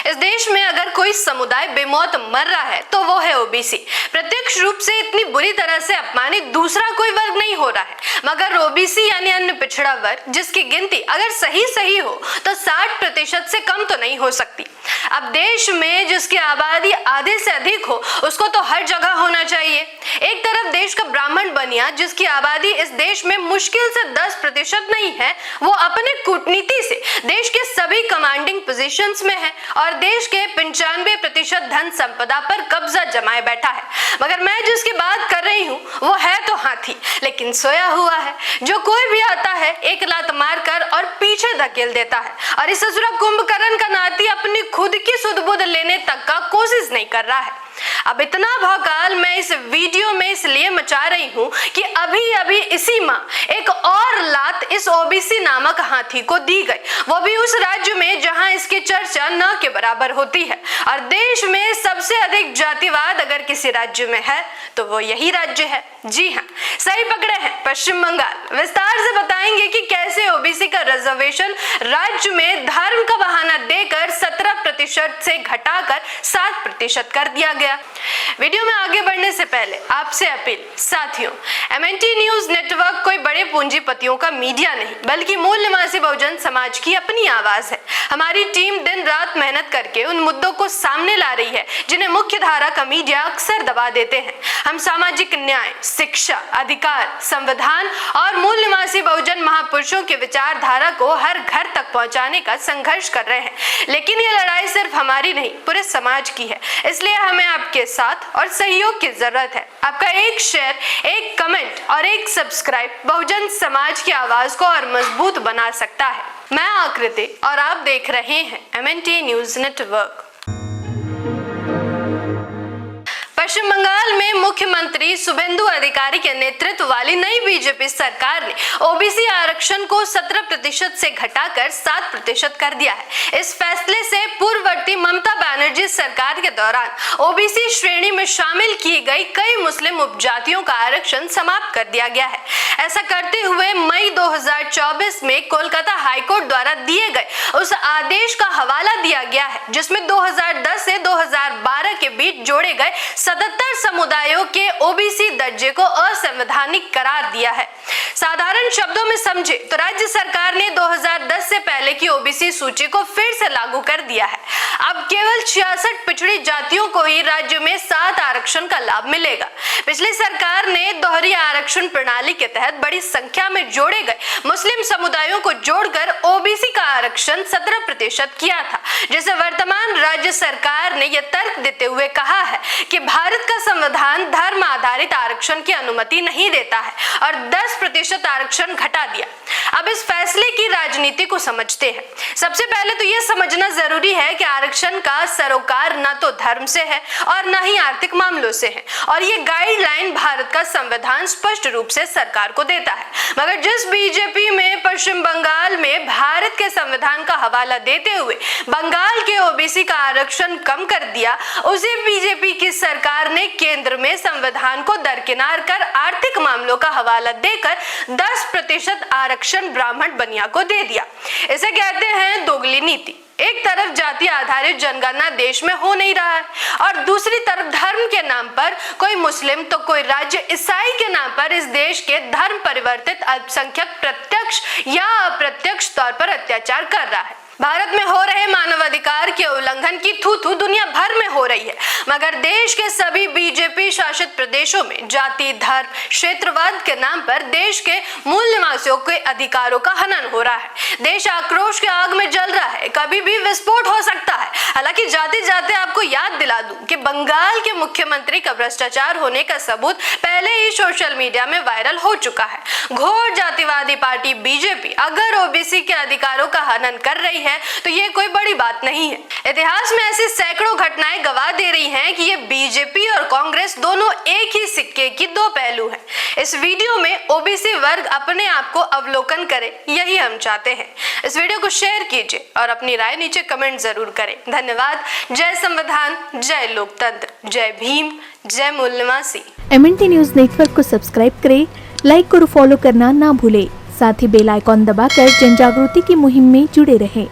इस देश में अगर कोई समुदाय बेमौत मर रहा है तो वो है ओबीसी। प्रत्यक्ष रूप से इतनी बुरी तरह से अपमानित दूसरा कोई वर्ग नहीं हो रहा है, मगर ओबीसी यानी अन्य पिछड़ा वर्ग, जिसकी गिनती अगर सही हो तो 60% से कम तो नहीं हो सकती। अब देश में जिसकी आबादी आधे से अधिक हो उसको तो हर जगह होना चाहिए। एक तरफ देश का ब्राह्मण बनिया जिसकी आबादी इस देश में मुश्किल से 10% नहीं है, वो अपने कूटनीति से देश के सभी कमांडिंग पोजीशंस में है और देश के 95% धन संपदा पर कब्जा जमाए बैठा है। मगर मैं जिसकी बात कर रही हूँ वो है तो हाथी, लेकिन सोया हुआ है, जो कोई भी आता है एक लात मारकर और पीछे धकेल देता है और इस ससुरा कुंभकर्ण का नाती अपनी खुद की सुध-बुध लेने तक का कोशिश नहीं कर रहा है। अब इतना भौकाल मैं इस वीडियो में इसलिए मचा रही हूँ कि अभी इसी माह एक और लात इस ओबीसी नामक हाथी को दी गई, वो भी उस राज्य में जहां इसकी चर्चा न के बराबर होती है। और देश में सबसे अधिक जातिवाद अगर किसी राज्य में है तो वो यही राज्य है। जी हाँ, सही पकड़े हैं, पश्चिम बंगाल। विस्तार से बताएंगे कि कैसे ओबीसी का रिजर्वेशन राज्य में धर्म का बहाना देकर 17% से घटाकर 7% कर दिया गया। वीडियो में आगे बढ़ने से पहले आपसे अपील, साथियों, एमएनटी न्यूज नेटवर्क कोई बड़े पूंजीपतियों का मीडिया नहीं बल्कि मूल निवासी बहुजन समाज की अपनी आवाज है। हमारी टीम दिन रात मेहनत करके उन मुद्दों को सामने ला रही है जिन्हें मुख्य धारा का मीडिया अक्सर दबा देते हैं। हम सामाजिक न्याय, शिक्षा, अधिकार, संविधान और मूल निवासी बहुजन महापुरुषों की विचारधारा को हर घर तक पहुंचाने का संघर्ष कर रहे हैं, लेकिन ये लड़ाई सिर्फ हमारी नहीं पूरे समाज की है। इसलिए हमें आपके साथ और सहयोग की जरूरत है। आपका एक शेयर, एक कमेंट और एक सब्सक्राइब बहुजन समाज की आवाज को और मजबूत बना सकता है। मैं आकृति और आप देख रहे हैं एमएनटी न्यूज नेटवर्क। पश्चिम बंगाल में मुख्यमंत्री शुभेंदु अधिकारी के नेतृत्व वाली नई बीजेपी सरकार ने ओबीसी आरक्षण को 17% से घटाकर 7% कर दिया है। इस फैसले से पूर्ववर्ती ममता बनर्जी सरकार के दौरान ओबीसी श्रेणी में शामिल की गई कई मुस्लिम उपजातियों का आरक्षण समाप्त कर दिया गया है। ऐसा करते हुए मई 2024 में कोलकाता हाईकोर्ट द्वारा दिए गए उस आदेश का हवाला दिया गया है जिसमें 2010 से 2012 के बीच जोड़े गए 77 समुदायों के ओबीसी दर्जे को असंवैधानिक करार दिया है। साधारण शब्दों में समझे तो राज्य सरकार ने 2010 से पहले की ओबीसी सूची को फिर से लागू कर दिया है। अब केवल 66 पिछड़ी जातियों को ही राज्य में 7 आरक्षण का लाभ मिलेगा। पिछली सरकार ने दोहरी आरक्षण प्रणाली के तहत बड़ी संख्या में जोड़े गए मुस्लिम समुदायों को जोड़कर ओबीसी का आरक्षण 17% किया था, जिसे वर्तमान राज्य सरकार ने यह तर्क देते हुए कहा है कि भारत का संविधान धर्म आधारित आरक्षण की अनुमति नहीं देता है और 10% आरक्षण घटा दिया। अब इस फैसले की राजनीति को समझते हैं। सबसे पहले तो यह समझना जरूरी है कि आरक्षण का सरोकार न तो धर्म से है और न ही आर्थिक मामलों से है और ये गाइडलाइन भारत का संविधान स्पष्ट रूप से सरकार को देता है। मगर जिस बीजेपी में पश्चिम बंगाल में भारत के संविधान का हवाला देते हुए बंगाल के ओबीसी का आरक्षण कम कर दिया, उसी बीजेपी की सरकार ने केंद्र में संविधान को दरकिनार कर आर्थिक मामलों का हवाला देकर 10% आरक्षण ब्राह्मण बनिया को दे दिया। इसे कहते हैं दोगली नीति। एक तरफ जाति आधारित जनगणना देश में हो नहीं रहा है और दूसरी तरफ धर्म के नाम पर कोई मुस्लिम तो कोई राज्य ईसाई के नाम पर इस देश के धर्म परिवर्तित अल्पसंख्यक प्रत्यक्ष या अप्रत्यक्ष तौर पर अत्याचार कर रहा है। भारत में हो रहे मानवाधिकार के उल्लंघन की थू-थू दुनिया भर में हो रही है, मगर देश के सभी बीजेपी शासित प्रदेशों में जाति, धर्म, क्षेत्रवाद के नाम पर देश के मूल निवासियों के अधिकारों का हनन हो रहा है। देश आक्रोश के आग में जल रहा है, कभी भी विस्फोट हो सकता है। हालांकि जाते जाते आपको याद दिला दूं कि बंगाल के मुख्यमंत्री का भ्रष्टाचार होने का सबूत पहले ही सोशल मीडिया में वायरल हो चुका है। घोर जातिवादी पार्टी बीजेपी अगर ओबीसी के अधिकारों का हनन कर रही है तो ये कोई बड़ी बात नहीं है। इतिहास में ऐसी सैकड़ों घटनाएं गवाह दे रही हैं कि ये बीजेपी और कांग्रेस दोनों एक ही सिक्के की दो पहलू हैं। इस वीडियो में ओबीसी वर्ग अपने आप को अवलोकन करे, यही हम चाहते हैं। इस वीडियो को शेयर कीजिए और अपनी राय नीचे कमेंट जरूर करें। धन्यवाद। जय संविधान, जय लोकतंत्र, जय भीम, जय मूल निवासी। एमएनटी न्यूज नेटवर्क को सब्सक्राइब करें, लाइक और फॉलो करना ना भूलें। साथ ही बेल आइकॉन दबाकर जन जागृति की मुहिम में जुड़े रहें।